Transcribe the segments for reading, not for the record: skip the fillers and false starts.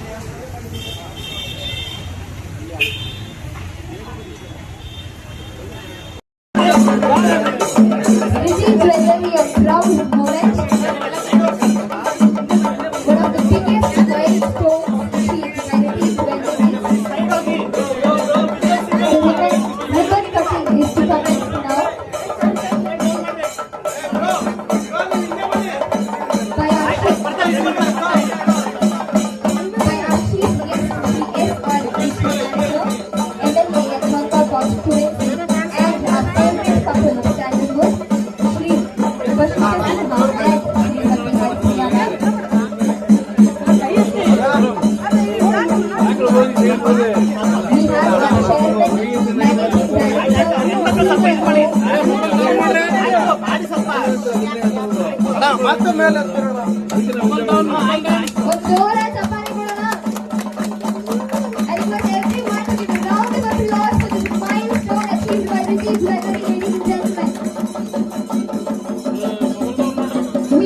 We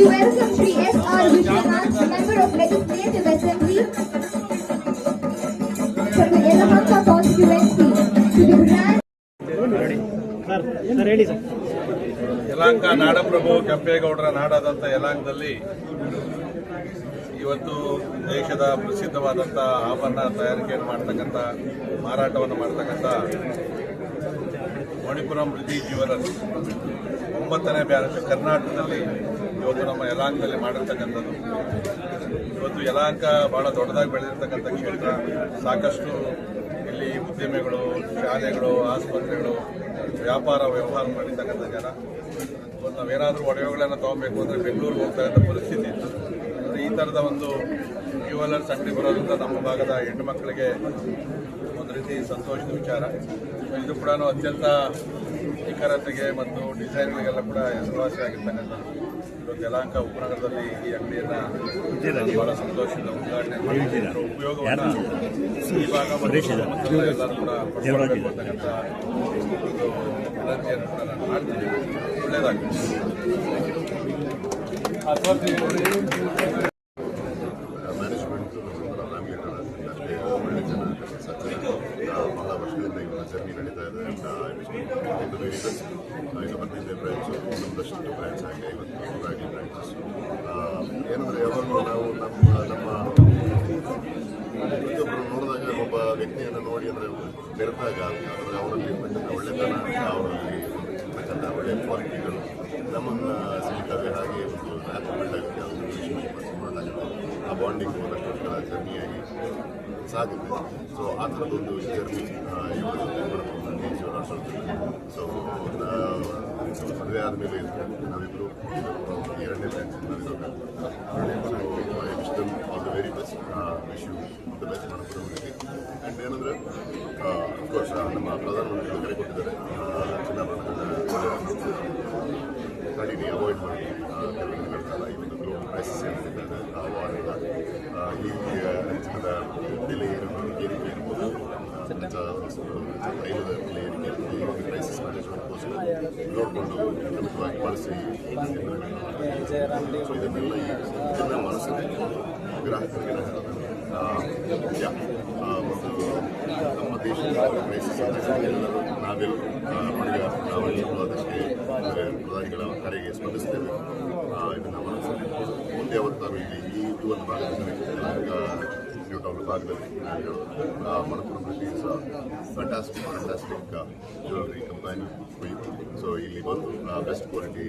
welcome Shri S.R. Vishwanath, Member of Legislative Assembly for the Yelahanka constituency, to the grand. Yelahanka ನಾಡಪ್ರಭು ಕೆಂಪೇಗೌಡರ ನಾಡಾದಂಥ ಯಲಹಂಕದಲ್ಲಿ ಇವತ್ತು ದೇಶದ ಪ್ರಸಿದ್ಧವಾದಂಥ ಆಭರಣ ತಯಾರಿಕೆಯನ್ನು ಮಾಡ್ತಕ್ಕಂಥ ಮಾರಾಟವನ್ನು ಮಾಡ್ತಕ್ಕಂಥ ಮಣಿಪುರಂ ರಿಧಿ ಜ್ಯುವೆಲರ್ಸ್ 9ನೇ ಬ್ಯಾಚ್ ಕರ್ನಾಟಕದಲ್ಲಿ ಇವತ್ತು ನಮ್ಮ ಯಲಹಂಕದಲ್ಲಿ ಮಾಡಿರ್ತಕ್ಕಂಥದ್ದು. ಇವತ್ತು ಯಲಹಂಕ ಭಾಳ ದೊಡ್ಡದಾಗಿ ಬೆಳೆದಿರ್ತಕ್ಕಂಥ ಕ್ಷೇತ್ರ. ಸಾಕಷ್ಟು ಇಲ್ಲಿ ಉದ್ಯಮಿಗಳು, ಶಾಲೆಗಳು, ಆಸ್ಪತ್ರೆಗಳು, ವ್ಯಾಪಾರ ವ್ಯವಹಾರ ನಡೀತಕ್ಕಂಥ ಜನ. ಇವತ್ತು ನಾವೇನಾದರೂ ಒಡವೆಗಳನ್ನು ತೊಗೊಬೇಕು ಅಂದರೆ ಬೆಂಗಳೂರಿಗೆ ಹೋಗ್ತಕ್ಕಂಥ ಪರಿಸ್ಥಿತಿ ಇತ್ತು. ಈ ಥರದ ಒಂದು ಜ್ಯುವೆಲರ್ಸ್ ಅಂಗಡಿ ಬರೋದ್ರಿಂದ ನಮ್ಮ ಭಾಗದ ಹೆಣ್ಣು ಮಕ್ಕಳಿಗೆ ಒಂದು ರೀತಿ ಸಂತೋಷದ ವಿಚಾರ. ಇದು ಕೂಡ ಅತ್ಯಂತ ನಿಖರತೆಗೆ ಮತ್ತು ಡಿಸೈನ್ಗಳಿಗೆಲ್ಲ ಕೂಡ ಹೆಸರುವಾಸಿಯಾಗಿರ್ತಕ್ಕಂಥದ್ದು. ಇವತ್ತು ಯಲಹಂಕ ಉಪನಗರದಲ್ಲಿ ಈ ಅಂಗಡಿಯನ್ನು ಬಹಳ ಸಂತೋಷದಿಂದ ಉದ್ಘಾಟನೆ ಮಾಡಿ ಉಪಯೋಗವನ್ನು ಈ ಭಾಗ ಮತ್ತು ಎಲ್ಲರೂ ಕೂಡ ಪಡ್ಕೊಳ್ಬೇಕು ಅಂತಕ್ಕಂಥ ಒಂದು ವಿನಂತಿಯನ್ನು ಕೂಡ ನಾನು ಮಾಡ್ತೀನಿ. ಒಳ್ಳೆಯದಾಗ್ತದೆ. ಬಹಳ ವರ್ಷದಿಂದ ಇವರ ಜರ್ನಿ ನಡೀತಾ ಇದೆ. ಈಗ 15 ಬ್ರಾಂಚು, ಒಂದಷ್ಟು ಬ್ರಾಂಚ್ ಆಗಿ 50 ಆಗಿ ಬ್ರಾಂಚಸ್. ಏನಂದರೆ ಯಾವಾಗಲೂ ನಾವು ನಮ್ಮ ಪ್ರತಿಯೊಬ್ಬರು ನೋಡಿದಾಗ ಒಬ್ಬ ವ್ಯಕ್ತಿಯನ್ನು ನೋಡಿ ಅಂದರೆ ಬೆರೆತಾಗ ಅಂದರೆ ಅವರಲ್ಲಿ ಇರ್ತಕ್ಕಂಥ ಒಳ್ಳೆತನ, ಅವರಲ್ಲಿ ಇರ್ತಕ್ಕಂಥ ಒಳ್ಳೆಯ ಕ್ವಾಲಿಟಿಗಳು ನಮ್ಮನ್ನು ಸಿಗ್ತವೆ. ಹಾಗೆ ಒಂದು ನ್ಯಾಚುರಲ್ ಬಿಲ್ಡ್ ಆಗುತ್ತೆ, ಒಂದು ರಿಲೇಷನ್ಶಿಪ್ ಆ ಬಾಂಡಿಂಗ್ ಒಂದಷ್ಟು ವರ್ಷಗಳ ಜರ್ನಿಯಾಗಿ ಸಾಗುತ್ತೆ. ಸೊ ಆ ಥರದೊಂದು ಜರ್ನಿ ಇವರು ಸೊ ಮದುವೆ ಆದಮೇಲೆ ನಾವಿಬ್ಬರು 2ನೇ branch wish them all the very best. Wish you the best Manipuram Riddhi. And ಏನಂದರೆ ಅಫ್ಕೋರ್ಸ್ ನಮ್ಮ ಪ್ರಧಾನಮಂತ್ರಿಗಳು ಕರೆ ಕೊಟ್ಟಿದ್ದಾರೆ ಚಿನ್ನಾಭರಣದ ಕಡಿಮೆ ಅವಾಯ್ಡ್ ಮಾಡಿ ಕಾಲ ಈ ಒಂದು ಗ್ಲೋಬಲ್ ಕ್ರೈಸಿಸ್ ಏನಿದೆ ಆ ವಾರದ ಈ ಚಿನ್ನದ ಬೆಲೆ ಏರಿಕೆ ಇರ್ಬೋದು, ತೈಲದ ಬೆಲೆ ಏರಿಕೆ ಈ ಒಂದು ಕ್ರೈಸಿಸ್ ಮ್ಯಾನೇಜ್ಮೆಂಟ್ಗೋಸ್ಕರ ನೋಡಿಕೊಂಡು ಖಂಡಿತವಾಗಿ ಬಳಸಿ. ಸೊ ಇದನ್ನೆಲ್ಲ ಮನಸ್ಸಲ್ಲಿ ಗ್ರಾಹಕರಿಗೆ ಒಂದು ನಮ್ಮ ದೇಶದ ಕ್ರೈಸಿಸ್ ಎಲ್ಲರೂ ನಾವೆಲ್ಲರೂ ನಾವೆಲ್ಲರೂ ಅದಕ್ಕೆ ಪ್ರಧಾನಿಗಳ ಕರೆಗೆ ಸ್ಪಂದಿಸ್ತೇವೆ. ಇದನ್ನು ಮನಸ್ಸಲ್ಲಿ ಮುಂದೆ ಯಾವತ್ತಾರು ಇಲ್ಲಿ ಈ ಒಂದು ಭಾಗದಲ್ಲಿ ಇನ್ಸ್ಟಿಟ್ಯೂಟ್ ಅವರ ಭಾಗದಲ್ಲಿ Manipuram Riddhi is fantastic jewellery company. So ಇಲ್ಲಿ ಬಂದು ಬೆಸ್ಟ್ ಕ್ವಾಲಿಟಿ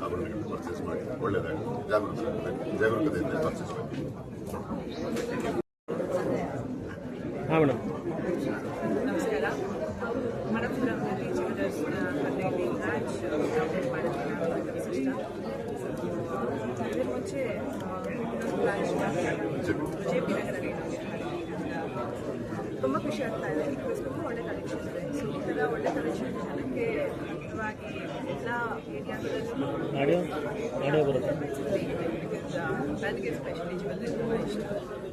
ಆಭರಣಗಳನ್ನು ಪರ್ಚೇಸ್ ಮಾಡಿ ಒಳ್ಳೆಯದಾಗಿ ಜಾಗರೂಕತೆಯಿಂದ ಪರ್ಚೇಸ್ ಮಾಡಿ. ನಮಸ್ಕಾರ. ಮಣಿಪುರಂ ರಿಧಿ ಜ್ಯುವೆಲರ್ಸ್ ಹದಿನೈದು ಬ್ರಾಂಚ್ ಕಂಪ್ಲೀಟ್ ಮಾಡೋದಕ್ಕೆ ವಿಶಿಷ್ಟ. ಇದರ ಮುಂಚೆ ಇನ್ನೊಂದು ಬ್ರಾಂಚ್ JP ನಗರದಲ್ಲಿ ತುಂಬ ಖುಷಿ ಆಗ್ತಾ ಇದೆ. ಬಿಕಾಸ್ ತುಂಬ ಒಳ್ಳೆ ಕಲೆಕ್ಷನ್ ಇದೆ. ಸೊ ಈ ಥರ ಒಳ್ಳೆ ಕಲೆಕ್ಷನ್ ಜನಕ್ಕೆ ಮುಖ್ಯವಾಗಿ ಎಲ್ಲ ಏರಿಯಾಗಳಲ್ಲೂ ನನಗೆ ಸ್ಪೆಷಲಿ ಜ್ಯುವೆಲ್ಲರಿ ತುಂಬ ಇಷ್ಟ.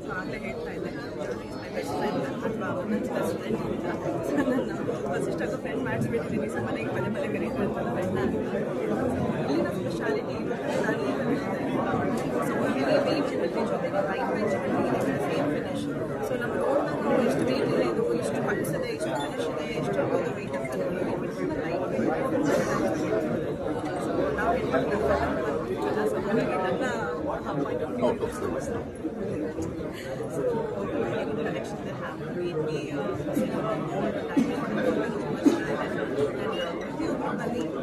ಸೊ ಆಗಲೇ ಹೇಳ್ತಾ ಇದ್ದೆ, jewellery is my best friend ಅಥವಾ ಒಂದೊಂದು ಸ್ಟೂಡೆಂಟ್ ಇಲ್ಲ. ಸೊ ನನ್ನ ಫಸ್ಟ್ ಆಗ ಫ್ರೆಂಡ್ ಮಾಡಿಸ್ಬಿಟ್ಟಿದ್ದೀನಿ. ಸೊ ಮನೆಗೆ ಪದೇ ಪದೇ ಕರೀತಾರೆ ಅಂತ ಫ್ರೆಂಡ್ ಆಗಿಲ್ಲ. ಇಲ್ಲಿನ ಸ್ಪೆಷಾಲಿಟಿ ಸೊ ವೇಟ್ ಜ್ಯುವೆಲ್ಲರಿ ಜೊತೆಗೆ ಲೈಟ್ ವೇಟ್ ಜ್ಯುವೆಲ್ಲರಿ ಇದೆ. ಸೇಮ್ ಫಿನಿಶ್ ಸೊ ನನಗೆ ನನ್ನ point of view out of service. So, very good collection they have. We silver, gold, diamond,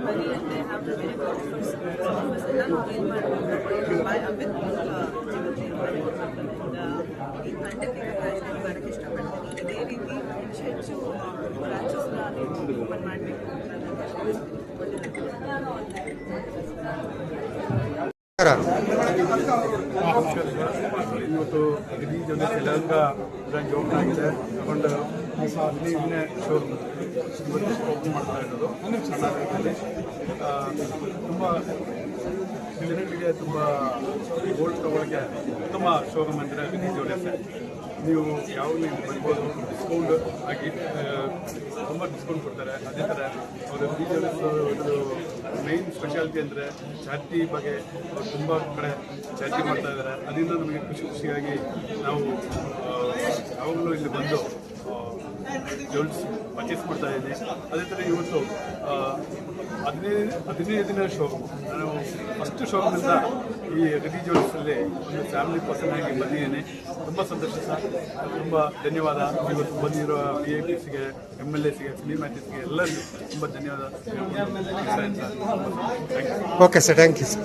money, and they have the very good offers. Offers ಎಲ್ಲ ಏನು ಮಾಡ್ಬೋದು buy with jewelry and ಈ ಕಂಟೆಂಟ್ಗೆ ಬರೋಕ್ಕೆ ಇಷ್ಟಪಡ್ತೀನಿ. ಇದೇ ರೀತಿ ಹೆಚ್ಚು ಬ್ರಾಂಚಸ್ನ ನೀವು ಓಪನ್ ಮಾಡಬೇಕು ಇವತ್ತು ಇಡೀ ಜನ ಶ್ರೀಲಂಕಾ ಬ್ರಾಂಚ್ ಓಪನ್ ಆಗಿದೆ. ತಗೊಂಡು 15ನೇ ಶೋರೂಮ್ ಇವತ್ತು ಓಪನ್ ಮಾಡ್ತಾ ಇರೋದು ಕರ್ನಾಟಕದಲ್ಲಿ. ತುಂಬ ಸ್ಟೂಡೆಂಟ್ಗೆ ತುಂಬ ಗೋಲ್ಡ್ ತಗೊಳ್ಳೋಕ್ಕೆ ಉತ್ತಮ ಶೋರೂಮ್ ಅಂದರೆ ರಿದಿ ಜ್ಯುವೆಲ್ಲರ್ಸ್. ನೀವು ಯಾವಾಗಲೂ ಇಲ್ಲಿ ಬರ್ಬೋದು. ಡಿಸ್ಕೌಂಟ್ ಆಗಿ ತುಂಬ ಡಿಸ್ಕೌಂಟ್ ಕೊಡ್ತಾರೆ. ಅದೇ ಥರ ಅವರು ರಿದಿ ಜ್ಯುವೆಲ್ಲರ್ಸ್ ಒಂದು ಮೇನ್ ಸ್ಪೆಷಾಲಿಟಿ ಅಂದರೆ ಚಾರಿಟಿ ಬಗ್ಗೆ ಅವರು ತುಂಬ ಕಡೆ ಚಾರಿಟಿ ಮಾಡ್ತಾ ಇದ್ದಾರೆ. ಅದರಿಂದ ನಮಗೆ ಖುಷಿಯಾಗಿ ನಾವು ಯಾವಾಗಲೂ ಇಲ್ಲಿ ಬಂದು ಜ್ಯುವೆಲ್ಸ್ ಪರ್ಚೇಸ್ ಮಾಡ್ತಾ ಇದ್ದೀನಿ. ಅದೇ ಥರ ಇವತ್ತು 15ನೇ ಶೋರೂಮ್. ನಾನು ಫಸ್ಟ್ ಶೋರೂಮಿಂದ ಈ ರಿದಿ ಜ್ಯುವೆಲ್ಸಲ್ಲಿ ಒಂದು ಫ್ಯಾಮಿಲಿ ಪರ್ಸನ್ ಆಗಿ ಬಂದಿದ್ದೀನಿ. ತುಂಬ ಸಂತೋಷ ಸರ್. ತುಂಬ ಧನ್ಯವಾದ. ಇವತ್ತು ಬಂದಿರೋ VIPಸ್ಗೆ, MLAಸ್ಗೆ, ಫಿಲಿಮ್ ಆರ್ಟಿಸ್ಟ್ಗೆ ಎಲ್ಲರಿಗೂ ತುಂಬ ಧನ್ಯವಾದ. Okay sir, thank you sir.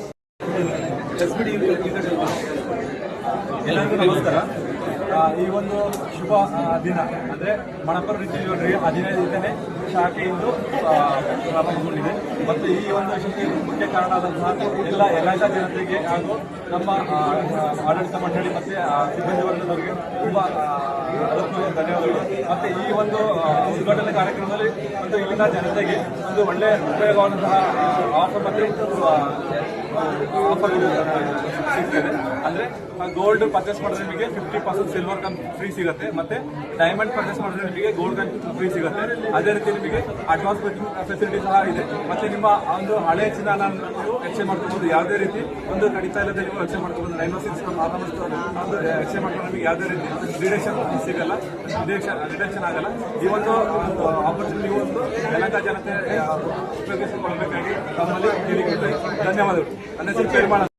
ಎಲ್ಲರಿಗೂ ನಮಸ್ಕಾರ. ಈ ಒಂದು ಶುಭ ದಿನ ಅಂದರೆ ಮಣಪುರ ರಿದಿ ಜ್ಯುವೆಲ್ಲರಿ 15ನೇ ಶಾಖೆಯಿಂದ ಪ್ರಾರಂಭಗೊಂಡಿದೆ. ಮತ್ತು ಈ ಒಂದು ಯಶಸ್ಸಿಗೆ ಮುಖ್ಯ ಕಾರಣ ಆದಂತಹ ಎಲ್ಲ ಜನತೆಗೆ ಹಾಗೂ ನಮ್ಮ ಆಡಳಿತ ಮಂಡಳಿ ಮತ್ತು ಸಿಬ್ಬಂದಿ ವರ್ಗದವರಿಗೆ ತುಂಬ ಅದಕ್ಕೂ ಧನ್ಯವಾದಗಳು. ಮತ್ತು ಈ ಒಂದು ಉದ್ಘಾಟನೆ ಕಾರ್ಯಕ್ರಮದಲ್ಲಿ ಒಂದು ಇಲ್ಲಿನ ಜನತೆಗೆ ಒಂದು ಒಳ್ಳೆಯ ಉಪಯೋಗವಾದಂತಹ ಆಫರ್ ಸಿಗ್ತದೆ. ಅಂದರೆ ಗೋಲ್ಡ್ ಪರ್ಚೇಸ್ ಮಾಡಿದ್ರೆ ನಿಮಗೆ 50% ಸಿಲ್ವರ್ ಕನ್ ಫ್ರೀ ಸಿಗುತ್ತೆ. ಮತ್ತೆ ಡೈಮಂಡ್ ಪರ್ಚೇಸ್ ಮಾಡಿದ್ರೆ ನಿಮಗೆ ಗೋಲ್ಡ್ ಕನ್ ಫ್ರೀ ಸಿಗುತ್ತೆ. ಅದೇ ರೀತಿ ನಿಮಗೆ ಅಡ್ವಾನ್ಸ್ ಬುಕಿಂಗ್ ಫೆಸಿಲಿಟಿ ಸಹ ಇದೆ. ಮತ್ತೆ ನಿಮ್ಮ ಒಂದು ಹಳೆ ಚಿನ್ನ ನೀವು ಎಕ್ಸ್ಚೇಂಜ್ ಮಾಡ್ಕೋಬಹುದು. ಯಾವುದೇ ರೀತಿ ಒಂದು ಕಡಿತ ಇಲ್ಲದೆ ನೀವು ಎಕ್ಸ್ಚೇಂಜ್ ಮಾಡ್ಕೋಬಹುದು. 906 ಒಂದು ಎಕ್ಸ್ಚೇಂಜ್ ಮಾಡ್ಕೊಂಡು ನಿಮಗೆ ಯಾವುದೇ ರೀತಿ ರಿಡಕ್ಷನ್ ಸಿಗಲ್ಲ, ರಿಡಕ್ಷನ್ ಆಗಲ್ಲ. ಈ ಒಂದು ಆಪರ್ಚುನಿಟಿ ಒಂದು ಯಲಹಂಕ ಜನತೆ ಉಪಯೋಗಿಸಿಕೊಳ್ಳಬೇಕಾಗಿ ತಮ್ಮಲ್ಲಿ ಕೇಳಿಕೊಳ್ತೇವೆ. ಧನ್ಯವಾದಗಳು. ನನ್ನ ಹೆಸರು ಪೇರ್ಮಾಳ.